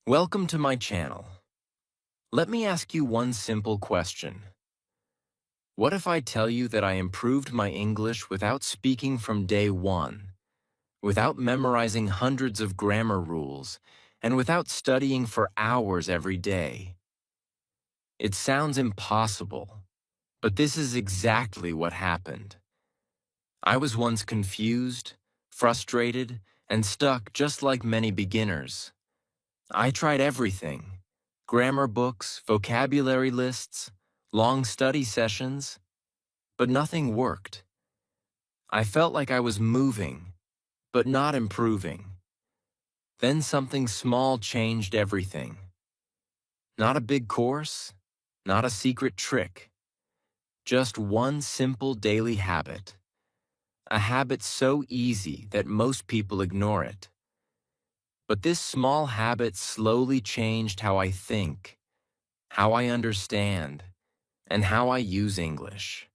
Welcome to my channel. Let me ask you one simple question. What if I tell you that I improved my English without speaking from day one, without memorizing hundreds of grammar rules, and without studying for hours every day? It sounds impossible, but this is exactly what happened. I was once confused, frustrated, and stuck just like many beginners. I tried everything: grammar books, vocabulary lists, long study sessions, but nothing worked. I felt like I was moving, but not improving. Then something small changed everything. Not a big course, not a secret trick, just one simple daily habit. A habit so easy that most people ignore it. But this small habit slowly changed how I think, how I understand, and how I use English.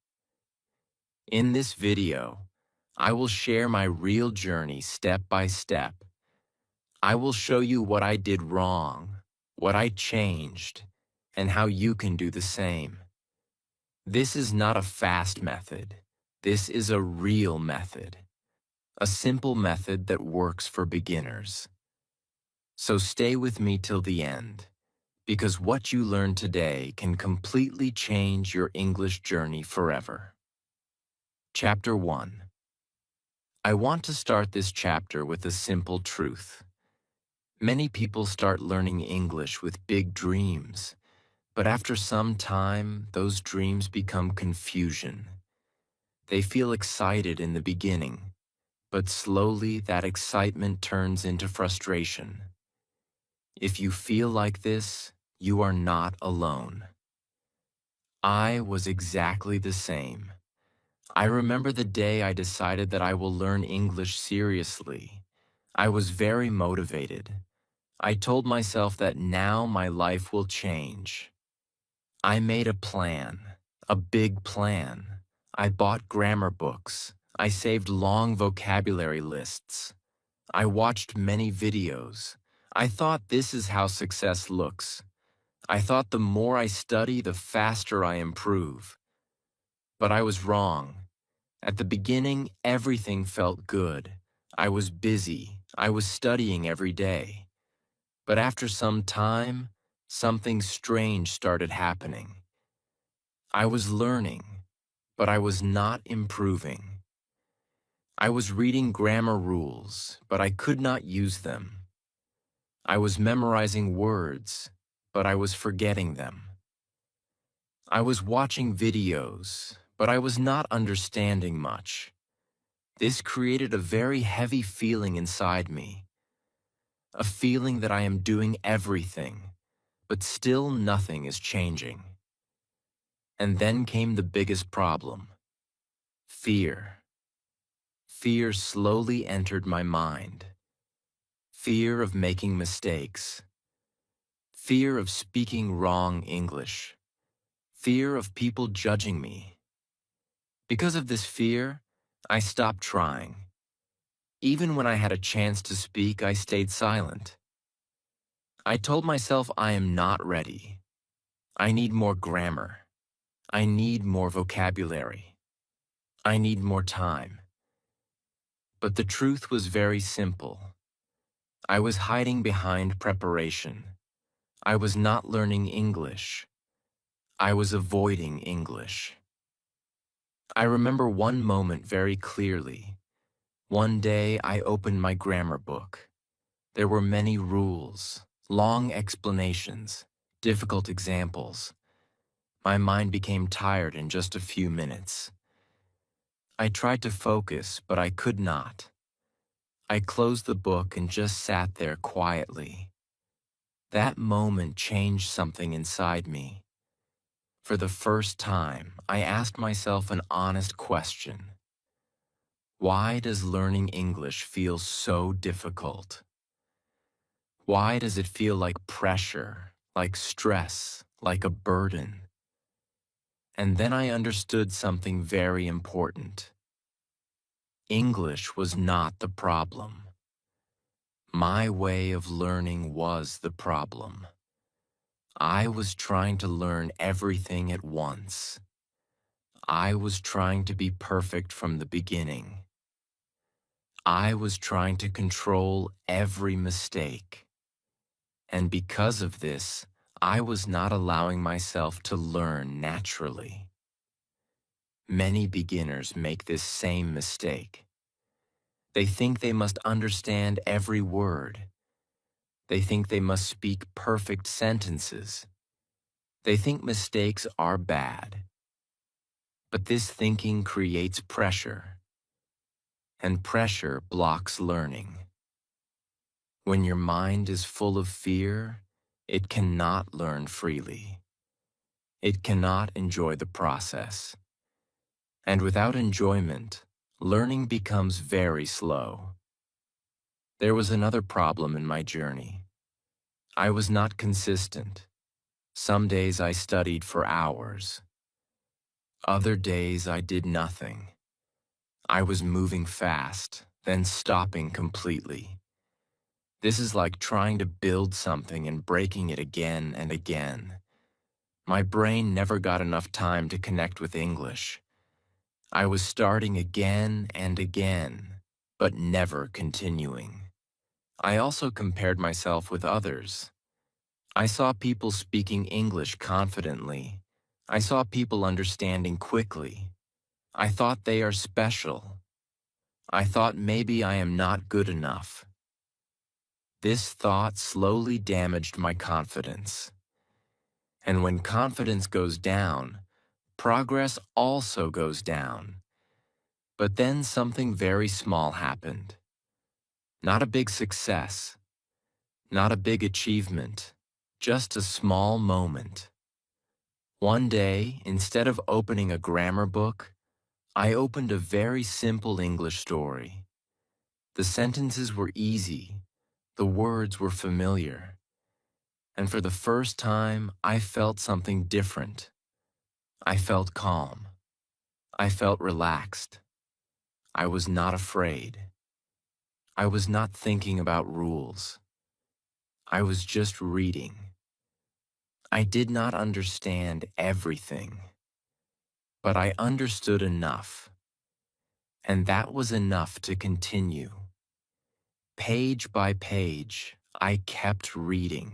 In this video, I will share my real journey step by step. I will show you what I did wrong, what I changed, and how you can do the same. This is not a fast method. This is a real method. A simple method that works for beginners. So stay with me till the end, because what you learn today can completely change your English journey forever. Chapter 1. I want to start this chapter with a simple truth. Many people start learning English with big dreams, but after some time, those dreams become confusion. They feel excited in the beginning, but slowly that excitement turns into frustration. If you feel like this, you are not alone. I was exactly the same. I remember the day I decided that I will learn English seriously. I was very motivated. I told myself that now my life will change. I made a plan, a big plan. I bought grammar books. I saved long vocabulary lists. I watched many videos. I thought this is how success looks. I thought the more I study, the faster I improve. But I was wrong. At the beginning, everything felt good. I was busy. I was studying every day. But after some time, something strange started happening. I was learning, but I was not improving. I was reading grammar rules, but I could not use them. I was memorizing words, but I was forgetting them. I was watching videos, but I was not understanding much. This created a very heavy feeling inside me, a feeling that I am doing everything, but still nothing is changing. And then came the biggest problem: fear. Fear slowly entered my mind. Fear of making mistakes. Fear of speaking wrong English. Fear of people judging me. Because of this fear, I stopped trying. Even when I had a chance to speak, I stayed silent. I told myself I am not ready. I need more grammar. I need more vocabulary. I need more time. But the truth was very simple. I was hiding behind preparation. I was not learning English. I was avoiding English. I remember one moment very clearly. One day I opened my grammar book. There were many rules, long explanations, difficult examples. My mind became tired in just a few minutes. I tried to focus, but I could not. I closed the book and just sat there quietly. That moment changed something inside me. For the first time, I asked myself an honest question. Why does learning English feel so difficult? Why does it feel like pressure, like stress, like a burden? And then I understood something very important. English was not the problem. My way of learning was the problem. I was trying to learn everything at once. I was trying to be perfect from the beginning. I was trying to control every mistake. And because of this, I was not allowing myself to learn naturally. Many beginners make this same mistake. They think they must understand every word. They think they must speak perfect sentences. They think mistakes are bad. But this thinking creates pressure, and pressure blocks learning. When your mind is full of fear, it cannot learn freely. It cannot enjoy the process. And without enjoyment, learning becomes very slow. There was another problem in my journey. I was not consistent. Some days I studied for hours. Other days I did nothing. I was moving fast, then stopping completely. This is like trying to build something and breaking it again and again. My brain never got enough time to connect with English. I was starting again and again, but never continuing. I also compared myself with others. I saw people speaking English confidently. I saw people understanding quickly. I thought they are special. I thought maybe I am not good enough. This thought slowly damaged my confidence. And when confidence goes down, progress also goes down. But then something very small happened. Not a big success, not a big achievement, just a small moment. One day, instead of opening a grammar book, I opened a very simple English story. The sentences were easy, the words were familiar, and for the first time, I felt something different. I felt calm. I felt relaxed. I was not afraid. I was not thinking about rules. I was just reading. I did not understand everything, but I understood enough, and that was enough to continue. Page by page, I kept reading.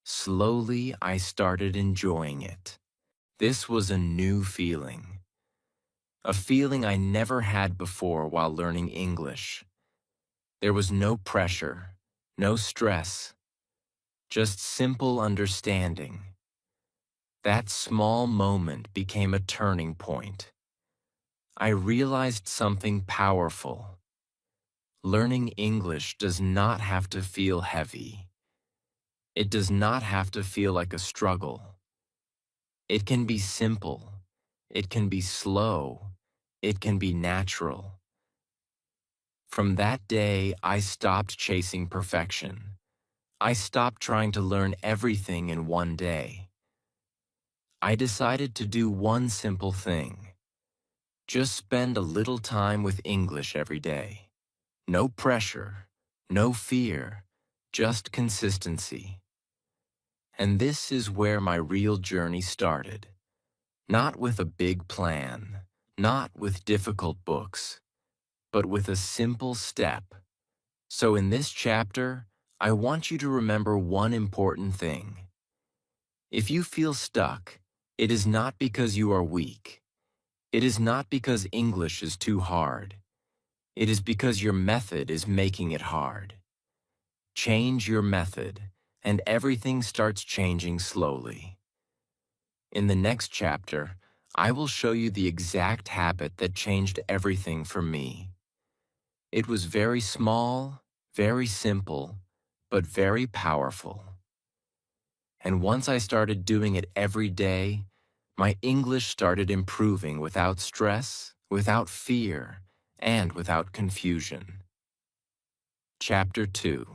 Slowly, I started enjoying it. This was a new feeling, a feeling I never had before while learning English. There was no pressure, no stress, just simple understanding. That small moment became a turning point. I realized something powerful. Learning English does not have to feel heavy. It does not have to feel like a struggle. It can be simple. It can be slow. It can be natural. From that day, I stopped chasing perfection. I stopped trying to learn everything in one day. I decided to do one simple thing. Just spend a little time with English every day. No pressure, no fear, just consistency. And this is where my real journey started. Not with a big plan, not with difficult books, but with a simple step. So in this chapter, I want you to remember one important thing. If you feel stuck, it is not because you are weak. It is not because English is too hard. It is because your method is making it hard. Change your method, and everything starts changing slowly. In the next chapter, I will show you the exact habit that changed everything for me. It was very small, very simple, but very powerful. And once I started doing it every day, my English started improving without stress, without fear, and without confusion. Chapter 2.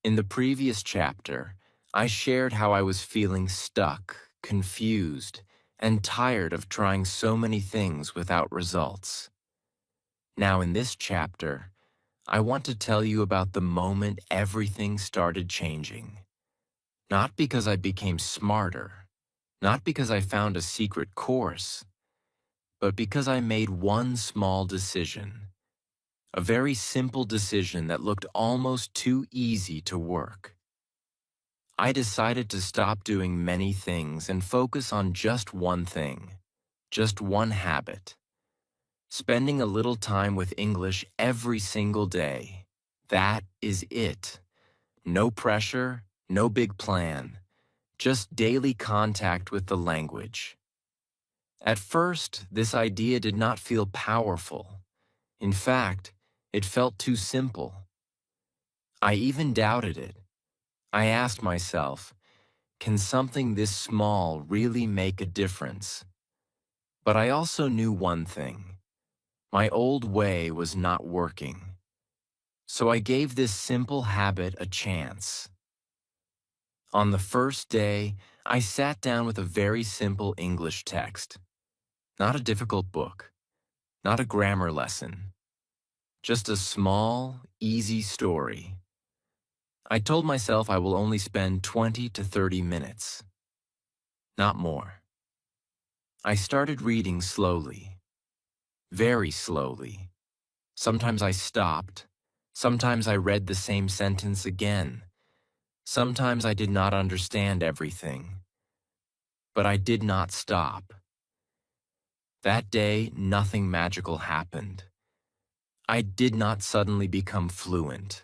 In the previous chapter, I shared how I was feeling stuck, confused, and tired of trying so many things without results. Now in this chapter, I want to tell you about the moment everything started changing. Not because I became smarter, not because I found a secret course, but because I made one small decision. A very simple decision that looked almost too easy to work. I decided to stop doing many things and focus on just one thing, just one habit. Spending a little time with English every single day. That is it. No pressure, no big plan, just daily contact with the language. At first, this idea did not feel powerful. In fact, it felt too simple. I even doubted it. I asked myself, can something this small really make a difference? But I also knew one thing. My old way was not working. So I gave this simple habit a chance. On the first day, I sat down with a very simple English text. Not a difficult book, not a grammar lesson, just a small, easy story. I told myself I will only spend 20 to 30 minutes, not more. I started reading slowly, very slowly. Sometimes I stopped. Sometimes I read the same sentence again. Sometimes I did not understand everything. But I did not stop. That day, nothing magical happened. I did not suddenly become fluent.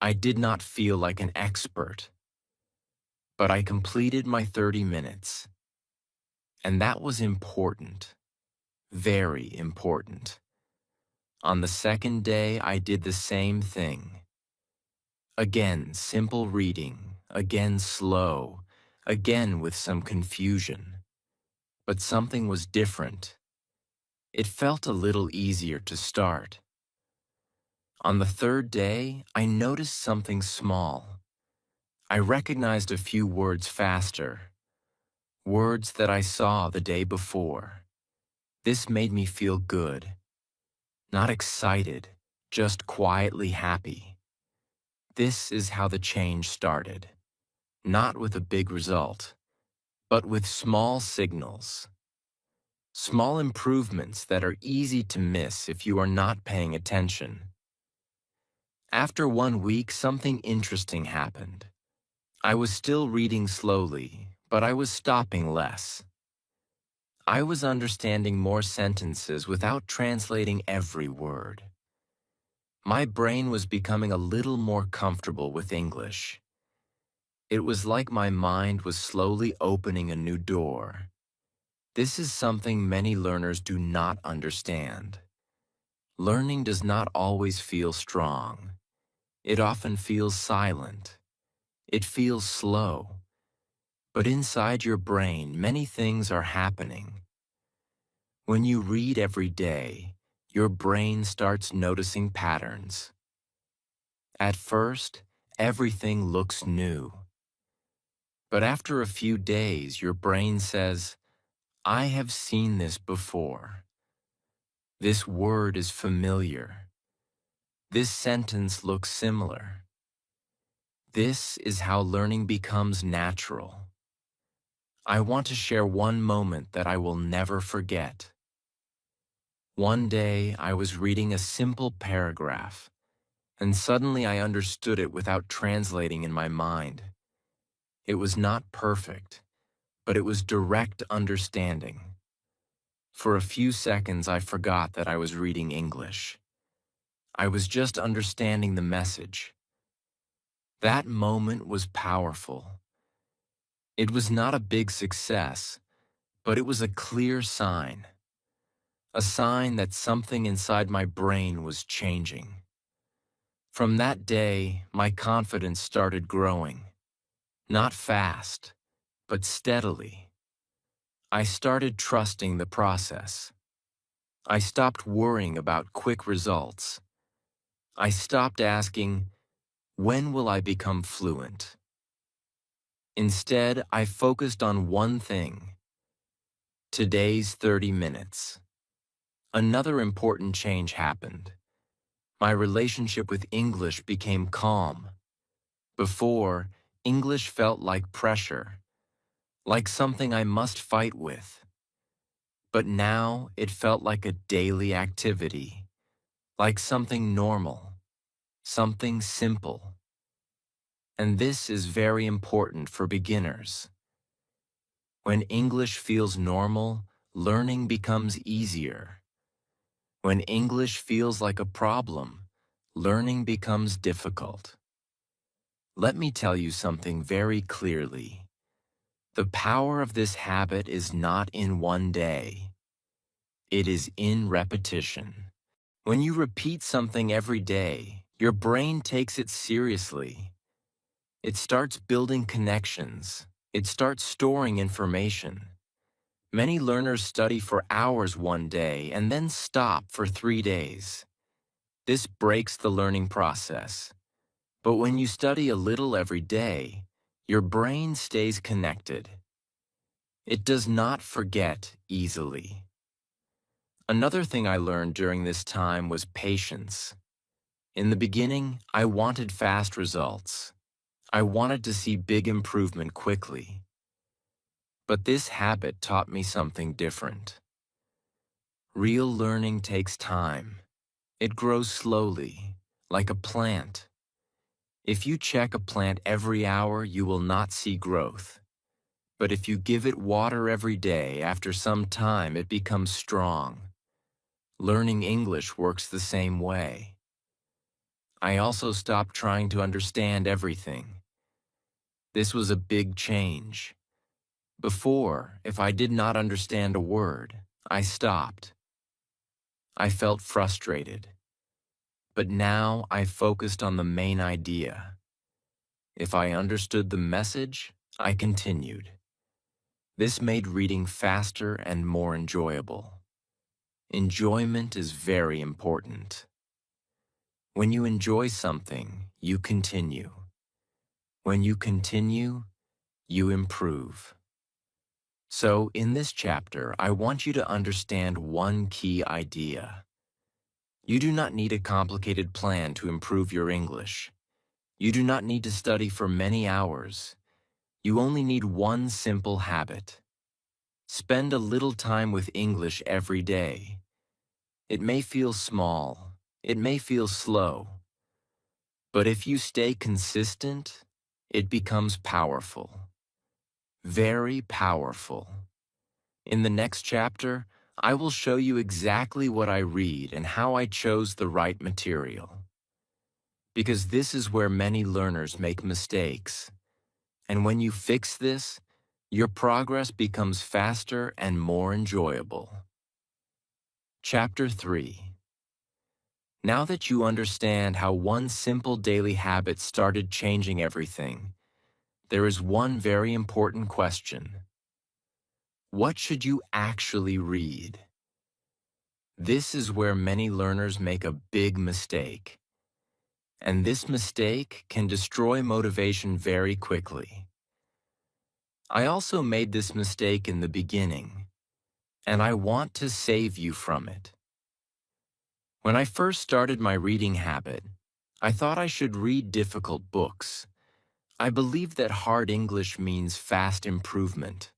I did not feel like an expert. But I completed my 30 minutes. And that was important. Very important. On the second day, I did the same thing. Again, simple reading. Again, slow. Again, with some confusion. But something was different. It felt a little easier to start. On the third day, I noticed something small. I recognized a few words faster. Words that I saw the day before. This made me feel good. Not excited, just quietly happy. This is how the change started. Not with a big result, but with small signals. Small improvements that are easy to miss if you are not paying attention. After 1 week, something interesting happened. I was still reading slowly, but I was stopping less. I was understanding more sentences without translating every word. My brain was becoming a little more comfortable with English. It was like my mind was slowly opening a new door. This is something many learners do not understand. Learning does not always feel strong. It often feels silent. It feels slow. But inside your brain, many things are happening. When you read every day, your brain starts noticing patterns. At first, everything looks new. But after a few days, your brain says, I have seen this before. This word is familiar. This sentence looks similar. This is how learning becomes natural. I want to share one moment that I will never forget. One day, I was reading a simple paragraph, and suddenly I understood it without translating in my mind. It was not perfect, but it was direct understanding. For a few seconds, I forgot that I was reading English. I was just understanding the message. That moment was powerful. It was not a big success, but it was a clear sign. A sign that something inside my brain was changing. From that day, my confidence started growing. Not fast, but steadily. I started trusting the process. I stopped worrying about quick results. I stopped asking, when will I become fluent? Instead, I focused on one thing. Today's 30 minutes. Another important change happened. My relationship with English became calm. Before, English felt like pressure, like something I must fight with. But now it felt like a daily activity, like something normal, something simple. And this is very important for beginners. When English feels normal, learning becomes easier. When English feels like a problem, learning becomes difficult. Let me tell you something very clearly. The power of this habit is not in one day. It is in repetition. When you repeat something every day, your brain takes it seriously. It starts building connections. It starts storing information. Many learners study for hours one day and then stop for 3 days. This breaks the learning process. But when you study a little every day, your brain stays connected. It does not forget easily. Another thing I learned during this time was patience. In the beginning, I wanted fast results. I wanted to see big improvement quickly. But this habit taught me something different. Real learning takes time. It grows slowly, like a plant. If you check a plant every hour, you will not see growth. But if you give it water every day, after some time it becomes strong. Learning English works the same way. I also stopped trying to understand everything. This was a big change. Before, if I did not understand a word, I stopped. I felt frustrated. But now I focused on the main idea. If I understood the message, I continued. This made reading faster and more enjoyable. Enjoyment is very important. When you enjoy something, you continue. When you continue, you improve. So, in this chapter, I want you to understand one key idea. You do not need a complicated plan to improve your English. You do not need to study for many hours. You only need one simple habit. Spend a little time with English every day. It may feel small, it may feel slow, but if you stay consistent, it becomes powerful. Very powerful. In the next chapter, I will show you exactly what I read and how I chose the right material. Because this is where many learners make mistakes. And when you fix this, your progress becomes faster and more enjoyable. Chapter 3. Now that you understand how one simple daily habit started changing everything, there is one very important question. What should you actually read? This is where many learners make a big mistake. And this mistake can destroy motivation very quickly. I also made this mistake in the beginning, and I want to save you from it. When I first started my reading habit, I thought I should read difficult books. I believed that hard English means fast improvement.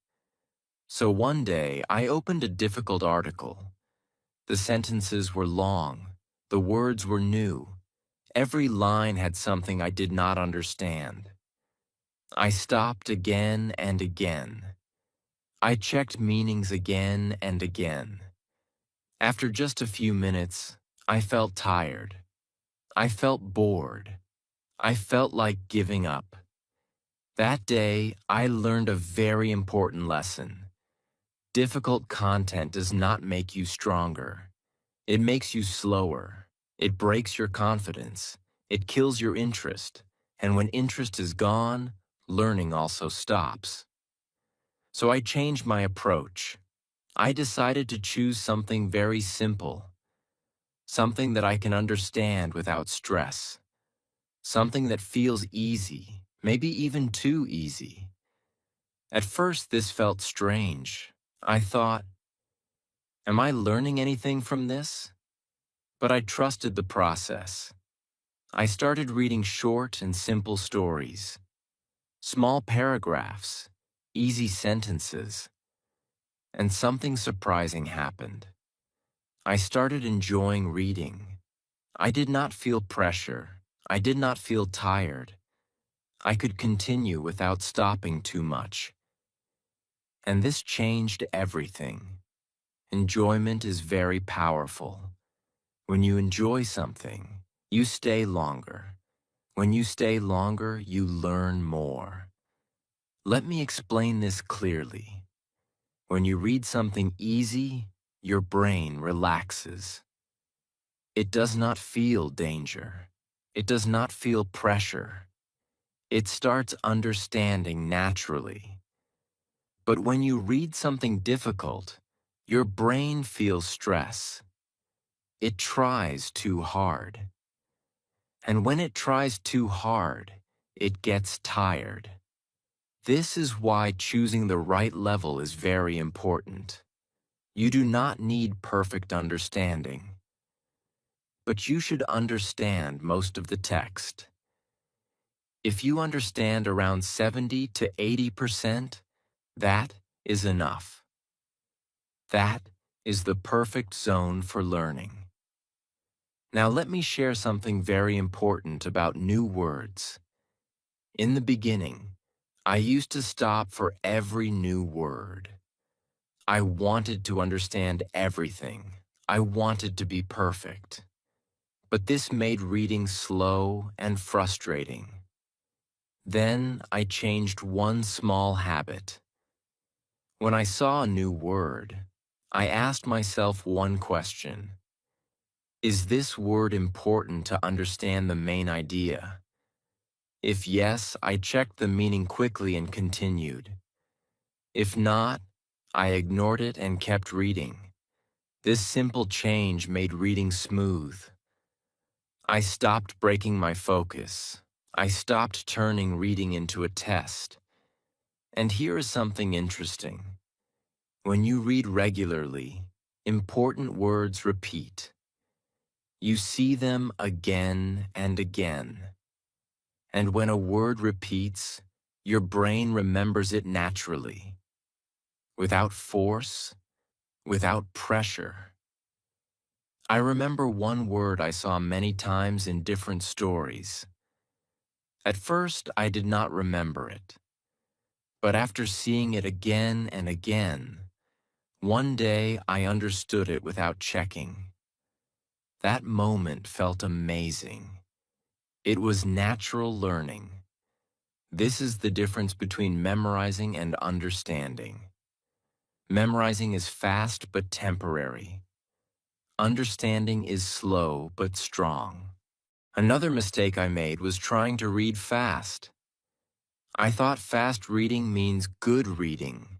So one day, I opened a difficult article. The sentences were long. The words were new. Every line had something I did not understand. I stopped again and again. I checked meanings again and again. After just a few minutes, I felt tired. I felt bored. I felt like giving up. That day, I learned a very important lesson. Difficult content does not make you stronger. It makes you slower. It breaks your confidence. It kills your interest. And when interest is gone, learning also stops. So I changed my approach. I decided to choose something very simple. Something that I can understand without stress. Something that feels easy, maybe even too easy. At first, this felt strange. I thought, am I learning anything from this? But I trusted the process. I started reading short and simple stories, small paragraphs, easy sentences, and something surprising happened. I started enjoying reading. I did not feel pressure. I did not feel tired. I could continue without stopping too much. And this changed everything. Enjoyment is very powerful. When you enjoy something, you stay longer. When you stay longer, you learn more. Let me explain this clearly. When you read something easy, your brain relaxes. It does not feel danger. It does not feel pressure. It starts understanding naturally. But when you read something difficult, your brain feels stress. It tries too hard. And when it tries too hard, it gets tired. This is why choosing the right level is very important. You do not need perfect understanding, but you should understand most of the text. If you understand around 70 to 80%, that is enough. That is the perfect zone for learning. Now let me share something very important about new words. In the beginning, I used to stop for every new word. I wanted to understand everything. I wanted to be perfect. But this made reading slow and frustrating. Then I changed one small habit. When I saw a new word, I asked myself one question. Is this word important to understand the main idea? If yes, I checked the meaning quickly and continued. If not, I ignored it and kept reading. This simple change made reading smooth. I stopped breaking my focus. I stopped turning reading into a test. And here is something interesting. When you read regularly, important words repeat. You see them again and again. And when a word repeats, your brain remembers it naturally, without force, without pressure. I remember one word I saw many times in different stories. At first, I did not remember it. But after seeing it again and again, one day I understood it without checking. That moment felt amazing. It was natural learning. This is the difference between memorizing and understanding. Memorizing is fast but temporary. Understanding is slow but strong. Another mistake I made was trying to read fast. I thought fast reading means good reading.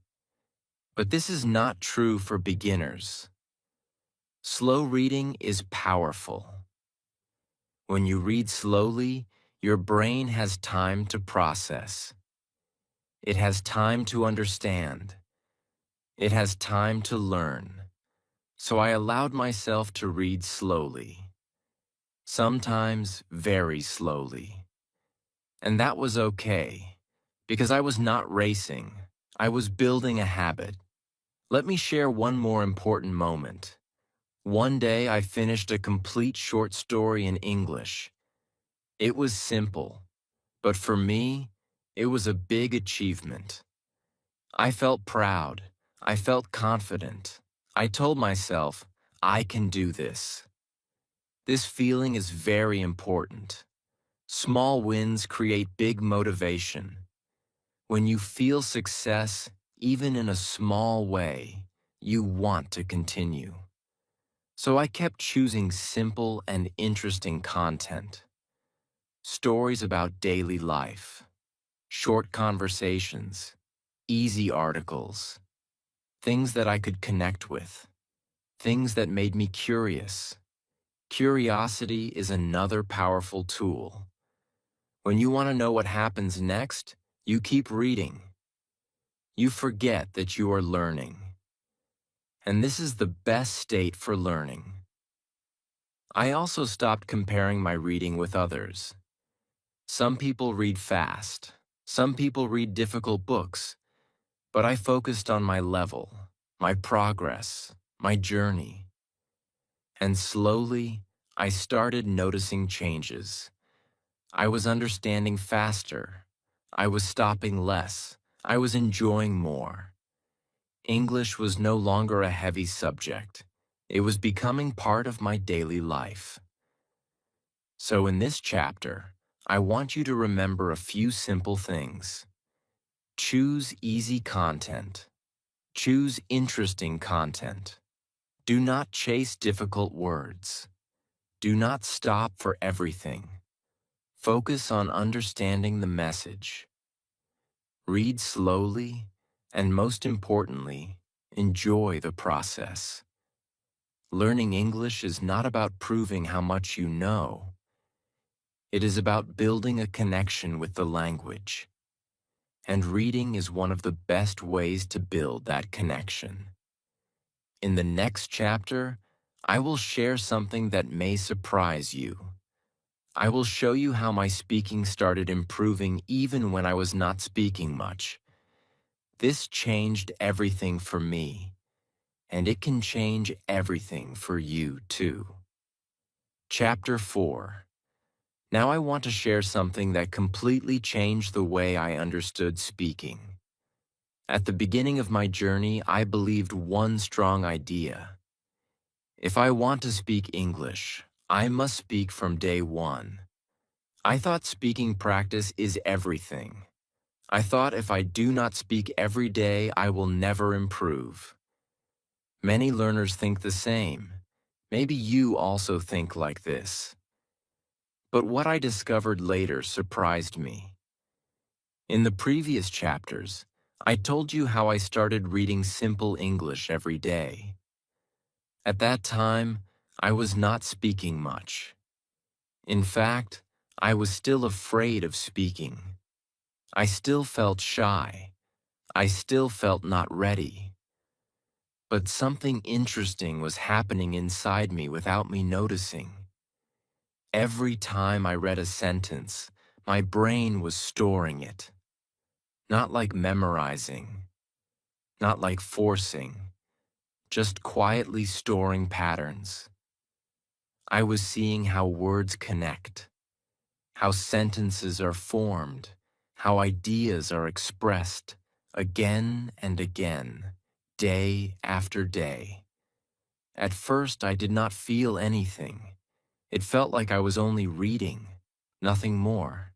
But this is not true for beginners. Slow reading is powerful. When you read slowly, your brain has time to process. It has time to understand. It has time to learn. So I allowed myself to read slowly. Sometimes very slowly. And that was okay, because I was not racing. I was building a habit. Let me share one more important moment. One day I finished a complete short story in English. It was simple, but for me, it was a big achievement. I felt proud. I felt confident. I told myself, I can do this. This feeling is very important. Small wins create big motivation. When you feel success, even in a small way, you want to continue. So I kept choosing simple and interesting content. Stories about daily life, short conversations, easy articles, things that I could connect with, things that made me curious. Curiosity is another powerful tool. When you want to know what happens next, you keep reading. You forget that you are learning. And this is the best state for learning. I also stopped comparing my reading with others. Some people read fast. Some people read difficult books. But I focused on my level, my progress, my journey. And slowly, I started noticing changes. I was understanding faster. I was stopping less. I was enjoying more. English was no longer a heavy subject. It was becoming part of my daily life. So in this chapter, I want you to remember a few simple things. Choose easy content. Choose interesting content. Do not chase difficult words. Do not stop for everything. Focus on understanding the message. Read slowly, and most importantly, enjoy the process. Learning English is not about proving how much you know. It is about building a connection with the language. And reading is one of the best ways to build that connection. In the next chapter, I will share something that may surprise you. I will show you how my speaking started improving even when I was not speaking much. This changed everything for me, and it can change everything for you too. Chapter 4. Now I want to share something that completely changed the way I understood speaking. At the beginning of my journey, I believed one strong idea. If I want to speak English, I must speak from day one. I thought speaking practice is everything. I thought if I do not speak every day, I will never improve. Many learners think the same. Maybe you also think like this. But what I discovered later surprised me. In the previous chapters, I told you how I started reading simple English every day. At that time, I was not speaking much. In fact, I was still afraid of speaking. I still felt shy. I still felt not ready. But something interesting was happening inside me without me noticing. Every time I read a sentence, my brain was storing it. Not like memorizing, not like forcing, just quietly storing patterns. I was seeing how words connect, how sentences are formed, how ideas are expressed again and again, day after day. At first, I did not feel anything. It felt like I was only reading, nothing more.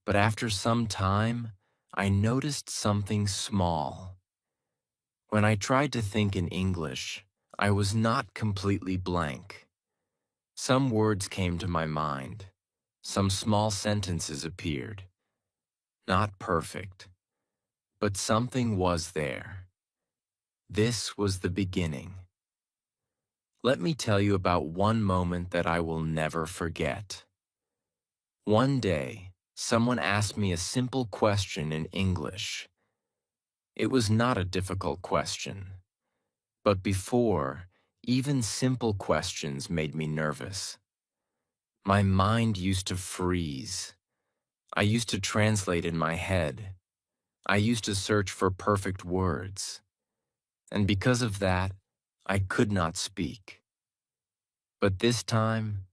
But after some time, I noticed something small. When I tried to think in English, I was not completely blank. Some words came to my mind. Some small sentences appeared. Not perfect, but something was there. This was the beginning. Let me tell you about one moment that I will never forget. One day, someone asked me a simple question in English. It was not a difficult question. But before, even simple questions made me nervous. My mind used to freeze. I used to translate in my head. I used to search for perfect words. And because of that, I could not speak. But this time,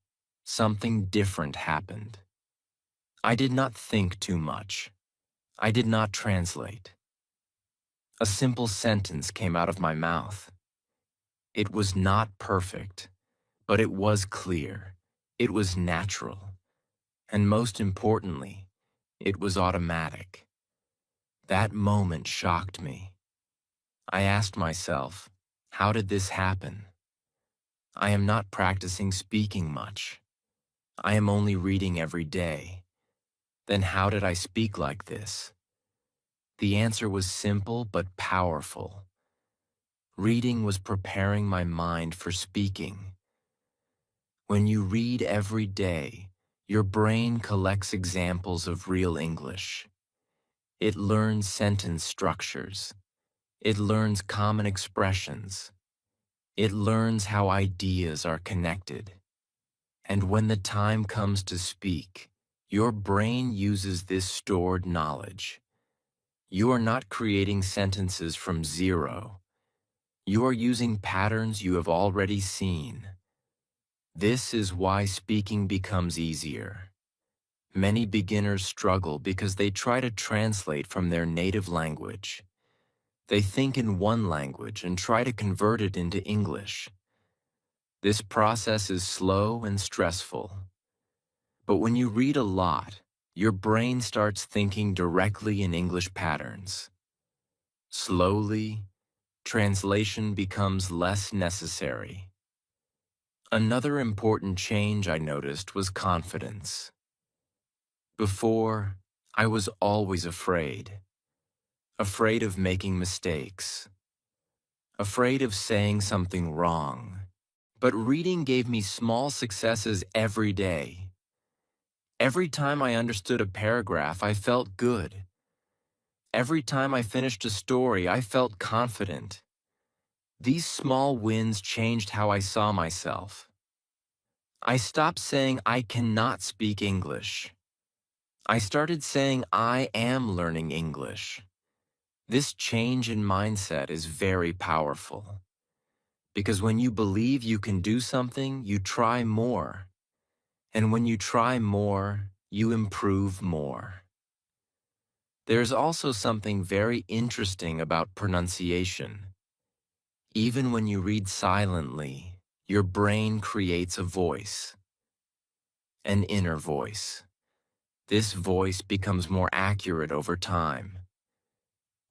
something different happened. I did not think too much. I did not translate. A simple sentence came out of my mouth. It was not perfect, but it was clear. It was natural. And most importantly, it was automatic. That moment shocked me. I asked myself, how did this happen? I am not practicing speaking much. I am only reading every day. Then how did I speak like this? The answer was simple but powerful. Reading was preparing my mind for speaking. When you read every day, your brain collects examples of real English. It learns sentence structures. It learns common expressions. It learns how ideas are connected. And when the time comes to speak, your brain uses this stored knowledge. You are not creating sentences from zero. You are using patterns you have already seen. This is why speaking becomes easier. Many beginners struggle because they try to translate from their native language. They think in one language and try to convert it into English. This process is slow and stressful. But when you read a lot, your brain starts thinking directly in English patterns. Slowly, translation becomes less necessary. Another important change I noticed was confidence. Before, I was always afraid. Afraid of making mistakes. Afraid of saying something wrong. But reading gave me small successes every day. Every time I understood a paragraph, I felt good. Every time I finished a story, I felt confident. These small wins changed how I saw myself. I stopped saying I cannot speak English. I started saying I am learning English. This change in mindset is very powerful. Because when you believe you can do something, you try more. And when you try more, you improve more. There's also something very interesting about pronunciation. Even when you read silently, your brain creates a voice, an inner voice. This voice becomes more accurate over time.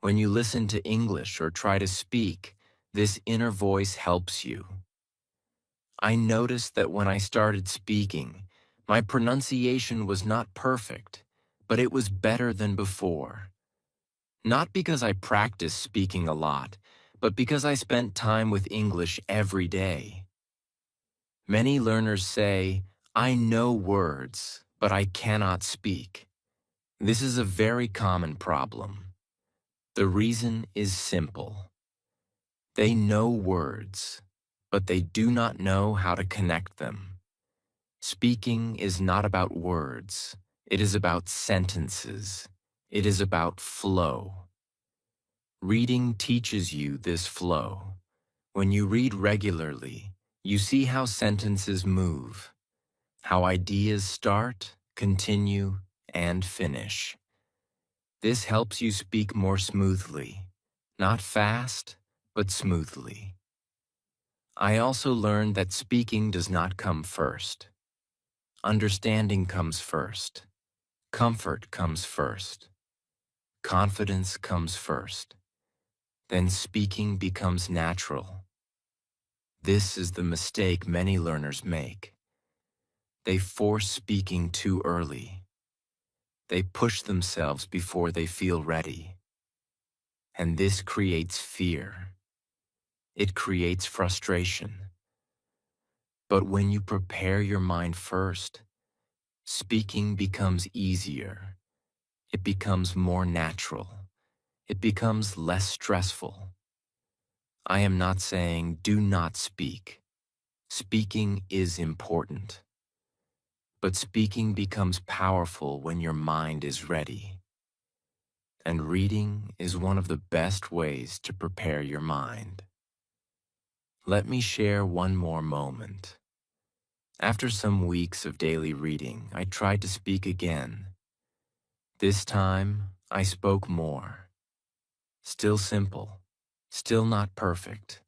When you listen to English or try to speak, this inner voice helps you. I noticed that when I started speaking, my pronunciation was not perfect, but it was better than before. Not because I practiced speaking a lot, but because I spent time with English every day. Many learners say, I know words, but I cannot speak. This is a very common problem. The reason is simple. They know words, but they do not know how to connect them. Speaking is not about words. It is about sentences. It is about flow. Reading teaches you this flow. When you read regularly, you see how sentences move, how ideas start, continue, and finish. This helps you speak more smoothly, not fast, but smoothly. I also learned that speaking does not come first. Understanding comes first. Comfort comes first. Confidence comes first. Then speaking becomes natural. This is the mistake many learners make. They force speaking too early. They push themselves before they feel ready. And this creates fear. It creates frustration. But when you prepare your mind first, speaking becomes easier. It becomes more natural. It becomes less stressful. I am not saying do not speak. Speaking is important. But speaking becomes powerful when your mind is ready. And reading is one of the best ways to prepare your mind. Let me share one more moment. After some weeks of daily reading, I tried to speak again. This time, I spoke more. Still simple, still not perfect,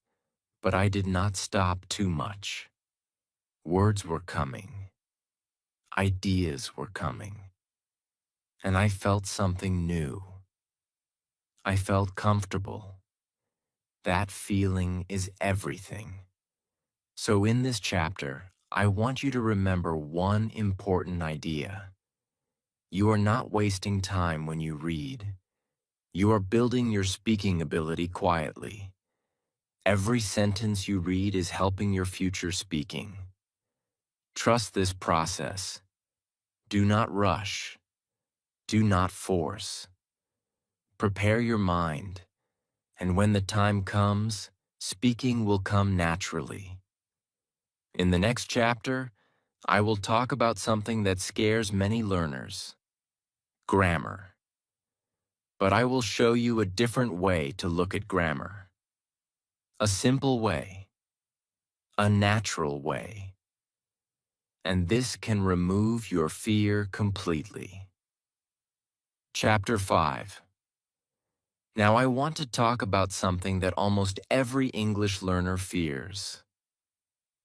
but I did not stop too much. Words were coming. Ideas were coming. And I felt something new. I felt comfortable. That feeling is everything. So in this chapter, I want you to remember one important idea. You are not wasting time when you read. You are building your speaking ability quietly. Every sentence you read is helping your future speaking. Trust this process. Do not rush. Do not force. Prepare your mind, and when the time comes, speaking will come naturally. In the next chapter, I will talk about something that scares many learners: grammar. But I will show you a different way to look at grammar. A simple way. A natural way. And this can remove your fear completely. Chapter 5. Now I want to talk about something that almost every English learner fears: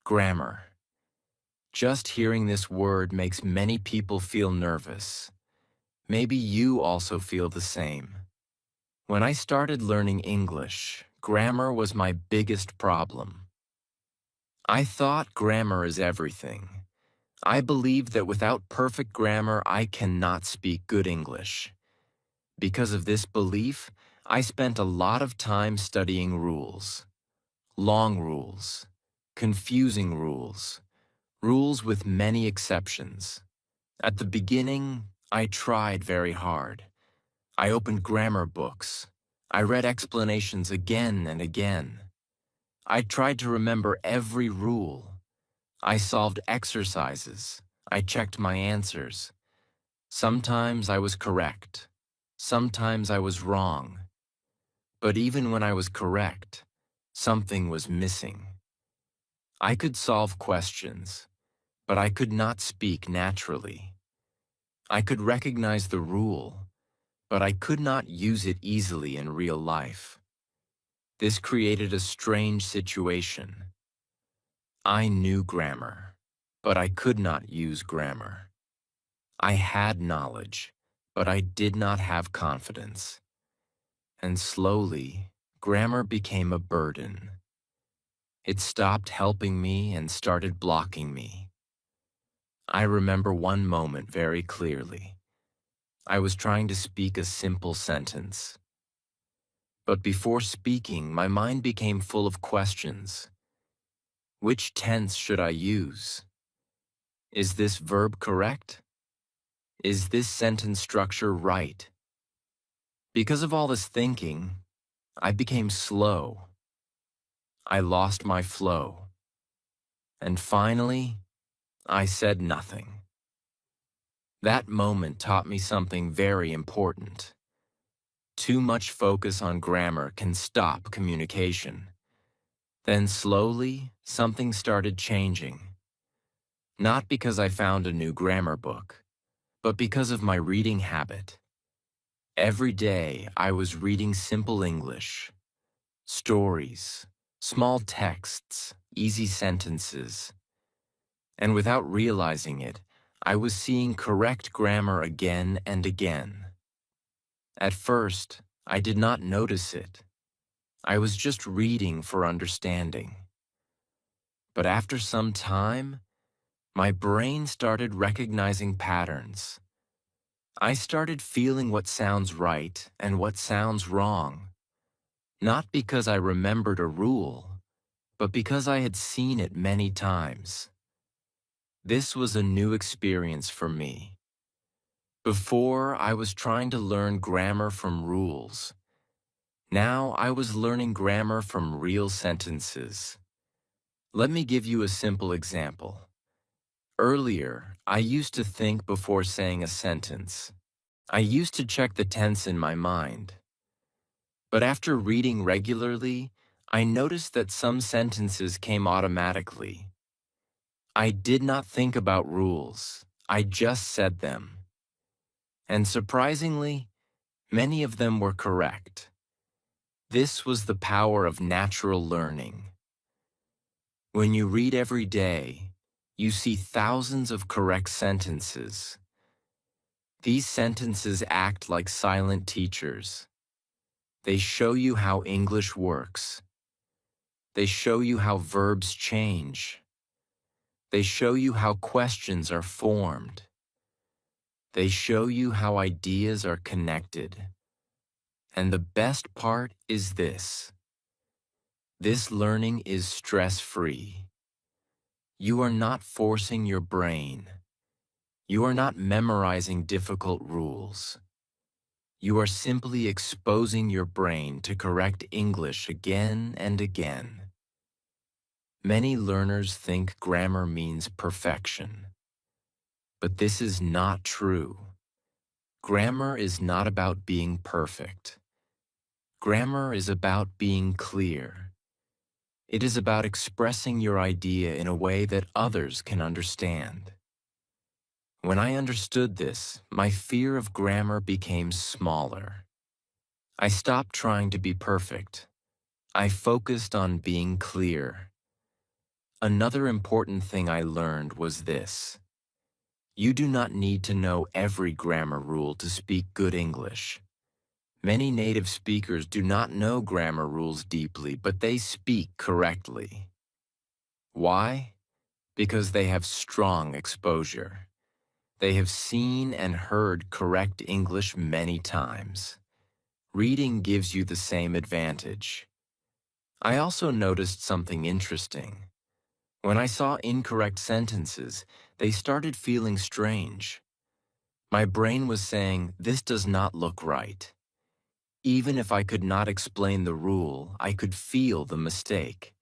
grammar. Just hearing this word makes many people feel nervous. Maybe you also feel the same. When I started learning English, grammar was my biggest problem. I thought grammar is everything. I believed that without perfect grammar, I cannot speak good English. Because of this belief, I spent a lot of time studying rules. Long rules, confusing rules, rules with many exceptions. At the beginning, I tried very hard. I opened grammar books. I read explanations again and again. I tried to remember every rule. I solved exercises. I checked my answers. Sometimes I was correct. Sometimes I was wrong. But even when I was correct, something was missing. I could solve questions, but I could not speak naturally. I could recognize the rule, but I could not use it easily in real life. This created a strange situation. I knew grammar, but I could not use grammar. I had knowledge, but I did not have confidence. And slowly, grammar became a burden. It stopped helping me and started blocking me. I remember one moment very clearly. I was trying to speak a simple sentence. But before speaking, my mind became full of questions. Which tense should I use? Is this verb correct? Is this sentence structure right? Because of all this thinking, I became slow. I lost my flow. And finally, I said nothing. That moment taught me something very important. Too much focus on grammar can stop communication. Then slowly, something started changing. Not because I found a new grammar book, but because of my reading habit. Every day, I was reading simple English, stories, small texts, easy sentences. And without realizing it, I was seeing correct grammar again and again. At first, I did not notice it. I was just reading for understanding. But after some time, my brain started recognizing patterns. I started feeling what sounds right and what sounds wrong, not because I remembered a rule, but because I had seen it many times. This was a new experience for me. Before, I was trying to learn grammar from rules. Now I was learning grammar from real sentences. Let me give you a simple example. Earlier, I used to think before saying a sentence. I used to check the tense in my mind. But after reading regularly, I noticed that some sentences came automatically. I did not think about rules. I just said them. And surprisingly, many of them were correct. This was the power of natural learning. When you read every day, you see thousands of correct sentences. These sentences act like silent teachers. They show you how English works. They show you how verbs change. They show you how questions are formed. They show you how ideas are connected. And the best part is this. This learning is stress-free. You are not forcing your brain. You are not memorizing difficult rules. You are simply exposing your brain to correct English again and again. Many learners think grammar means perfection, but this is not true. Grammar is not about being perfect. Grammar is about being clear. It is about expressing your idea in a way that others can understand. When I understood this, my fear of grammar became smaller. I stopped trying to be perfect. I focused on being clear. Another important thing I learned was this. You do not need to know every grammar rule to speak good English. Many native speakers do not know grammar rules deeply, but they speak correctly. Why? Because they have strong exposure. They have seen and heard correct English many times. Reading gives you the same advantage. I also noticed something interesting. When I saw incorrect sentences, they started feeling strange. My brain was saying, "This does not look right." Even if I could not explain the rule, I could feel the mistake.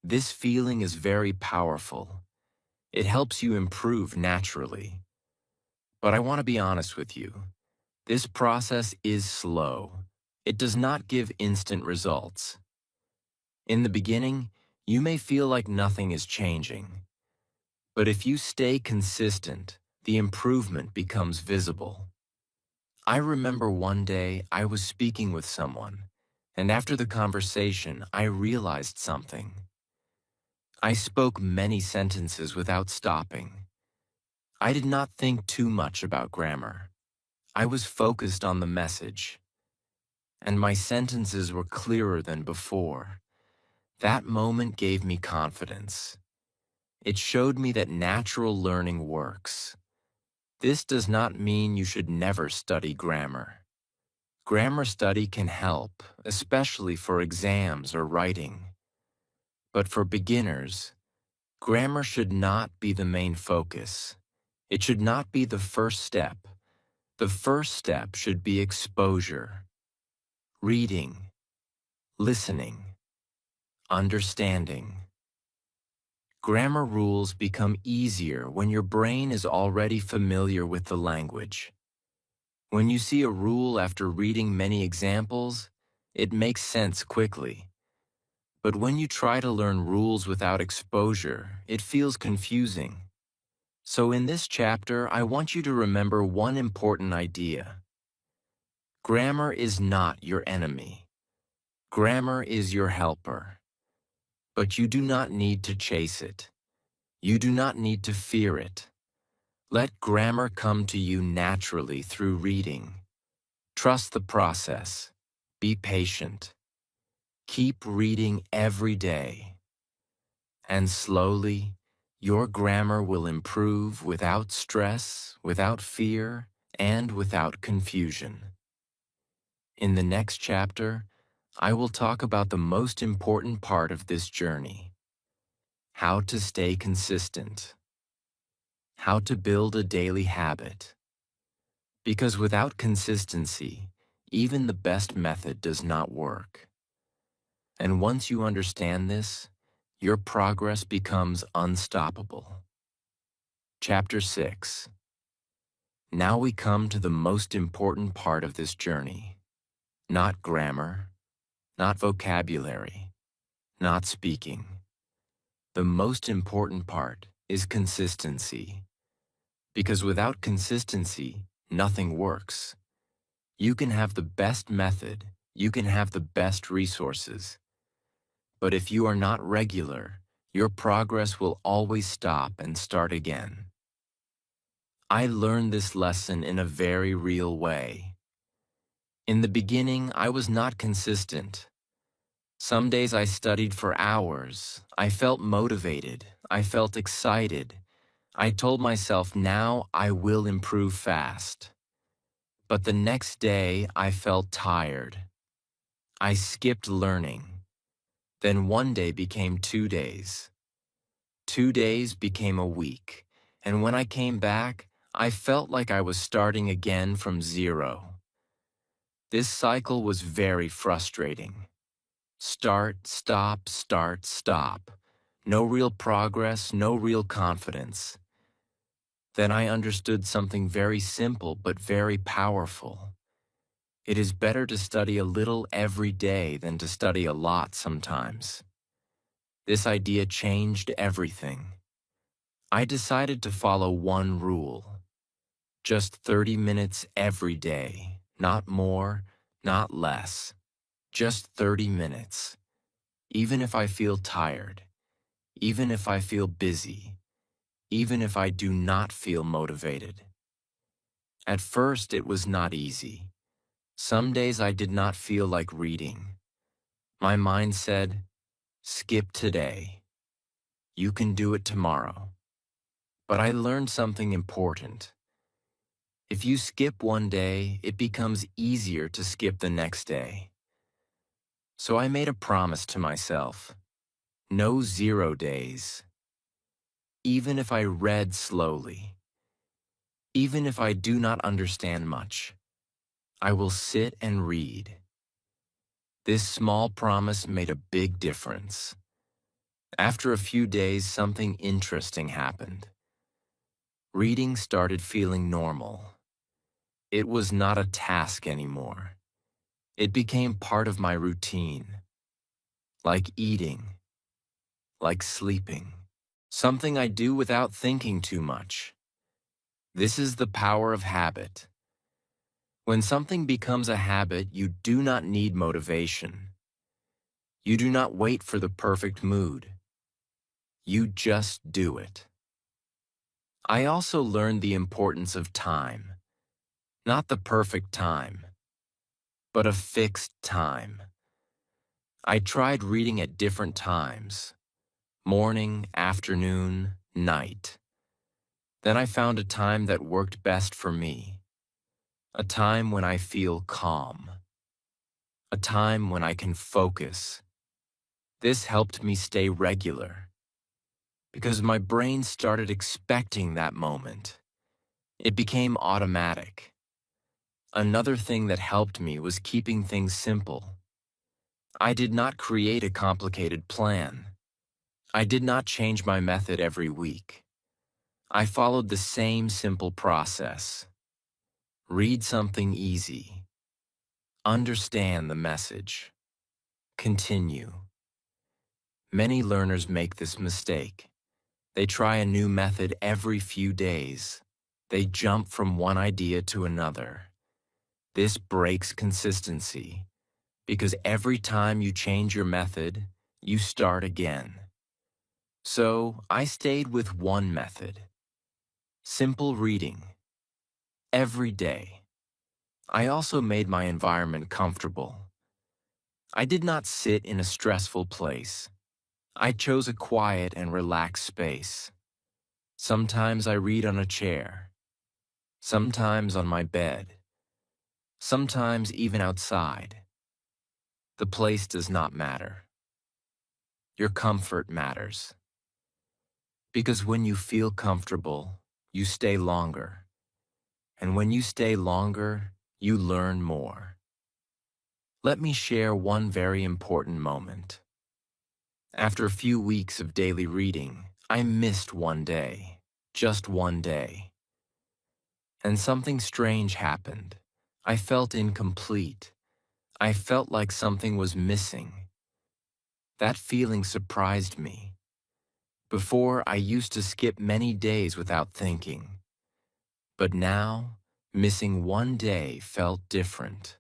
This feeling is very powerful. It helps you improve naturally. But I want to be honest with you. This process is slow. It does not give instant results. In the beginning, you may feel like nothing is changing. But if you stay consistent, the improvement becomes visible. I remember one day I was speaking with someone, and after the conversation, I realized something. I spoke many sentences without stopping. I did not think too much about grammar. I was focused on the message, and my sentences were clearer than before. That moment gave me confidence. It showed me that natural learning works. This does not mean you should never study grammar. Grammar study can help, especially for exams or writing. But for beginners, grammar should not be the main focus. It should not be the first step. The first step should be exposure, reading, listening, understanding. Grammar rules become easier when your brain is already familiar with the language. When you see a rule after reading many examples, it makes sense quickly. But when you try to learn rules without exposure, it feels confusing. So in this chapter, I want you to remember one important idea. Grammar is not your enemy. Grammar is your helper. But you do not need to chase it. You do not need to fear it. Let grammar come to you naturally through reading. Trust the process. Be patient. Keep reading every day. And slowly, your grammar will improve without stress, without fear, and without confusion. In the next chapter, I will talk about the most important part of this journey: how to stay consistent, how to build a daily habit. Because without consistency, even the best method does not work. And once you understand this, your progress becomes unstoppable. Chapter 6. Now we come to the most important part of this journey. Not grammar, not vocabulary, not speaking. The most important part is consistency. Because without consistency, nothing works. You can have the best method, you can have the best resources. But if you are not regular, your progress will always stop and start again. I learned this lesson in a very real way. In the beginning, I was not consistent. Some days I studied for hours. I felt motivated. I felt excited. I told myself, now I will improve fast. But the next day, I felt tired. I skipped learning. Then one day became 2 days. 2 days became a week. And when I came back, I felt like I was starting again from zero. This cycle was very frustrating. Start, stop, start, stop. No real progress, no real confidence. Then I understood something very simple but very powerful. It is better to study a little every day than to study a lot sometimes. This idea changed everything. I decided to follow one rule. Just 30 minutes every day, not more, not less. Just 30 minutes. Even if I feel tired, even if I feel busy, even if I do not feel motivated. At first, it was not easy. Some days I did not feel like reading. My mind said, skip today. You can do it tomorrow. But I learned something important. If you skip one day, it becomes easier to skip the next day. So I made a promise to myself. No 0 days. Even if I read slowly, even if I do not understand much, I will sit and read. This small promise made a big difference. After a few days, something interesting happened. Reading started feeling normal. It was not a task anymore. It became part of my routine. Like eating, like sleeping. Something I do without thinking too much. This is the power of habit. When something becomes a habit, you do not need motivation. You do not wait for the perfect mood. You just do it. I also learned the importance of time. Not the perfect time, but a fixed time. I tried reading at different times. Morning, afternoon, night. Then I found a time that worked best for me. A time when I feel calm. A time when I can focus. This helped me stay regular because my brain started expecting that moment. It became automatic. Another thing that helped me was keeping things simple. I did not create a complicated plan. I did not change my method every week. I followed the same simple process. Read something easy. Understand the message. Continue. Many learners make this mistake. They try a new method every few days. They jump from one idea to another. This breaks consistency because every time you change your method, you start again. So I stayed with one method. Simple reading. Every day. I also made my environment comfortable. I did not sit in a stressful place. I chose a quiet and relaxed space. Sometimes I read on a chair. Sometimes on my bed. Sometimes even outside. The place does not matter. Your comfort matters. Because when you feel comfortable, you stay longer. And when you stay longer, you learn more. Let me share one very important moment. After a few weeks of daily reading, I missed one day, just one day. And something strange happened. I felt incomplete. I felt like something was missing. That feeling surprised me. Before, I used to skip many days without thinking. But now, missing one day felt different.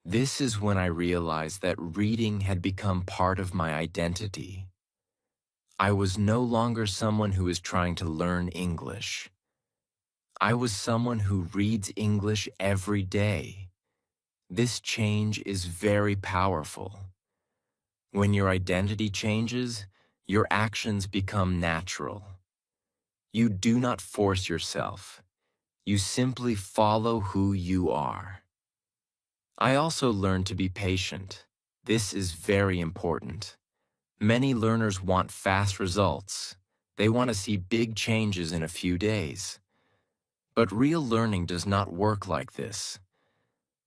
This is when I realized that reading had become part of my identity. I was no longer someone who is trying to learn English. I was someone who reads English every day. This change is very powerful. When your identity changes, your actions become natural. You do not force yourself. You simply follow who you are. I also learned to be patient. This is very important. Many learners want fast results. They want to see big changes in a few days. But real learning does not work like this.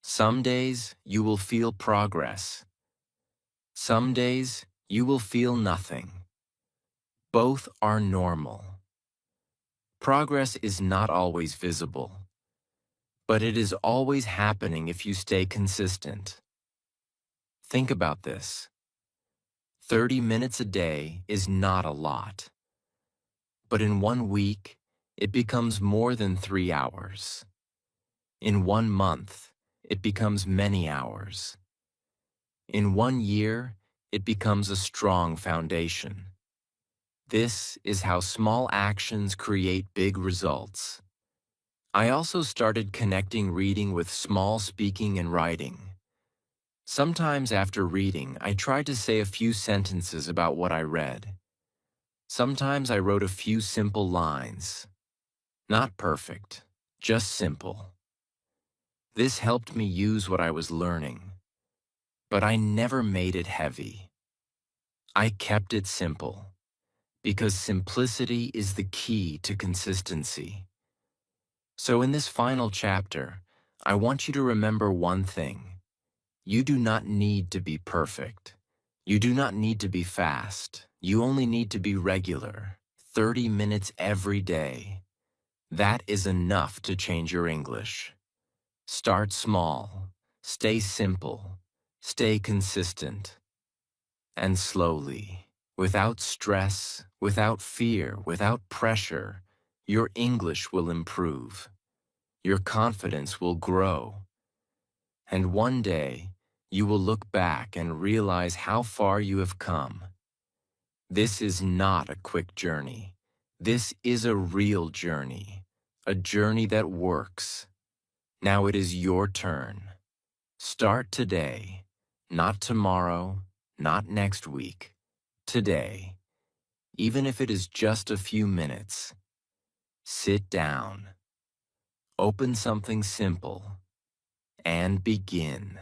Some days you will feel progress. Some days you will feel nothing. Both are normal. Progress is not always visible, but it is always happening if you stay consistent. Think about this. 30 minutes a day is not a lot, but in 1 week, it becomes more than 3 hours. In 1 month, it becomes many hours. In 1 year, it becomes a strong foundation. This is how small actions create big results. I also started connecting reading with small speaking and writing. Sometimes after reading, I tried to say a few sentences about what I read. Sometimes I wrote a few simple lines. Not perfect, just simple. This helped me use what I was learning, but I never made it heavy. I kept it simple, because simplicity is the key to consistency. So in this final chapter, I want you to remember one thing. You do not need to be perfect. You do not need to be fast. You only need to be regular, 30 minutes every day. That is enough to change your English. Start small, stay simple, stay consistent, and slowly, without stress, without fear, without pressure, your English will improve. Your confidence will grow. And one day, you will look back and realize how far you have come. This is not a quick journey. This is a real journey, a journey that works. Now it is your turn. Start today, not tomorrow, not next week, today. Even if it is just a few minutes, sit down, open something simple, and begin.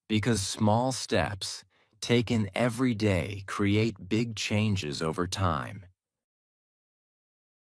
Because small steps, taken every day, create big changes over time.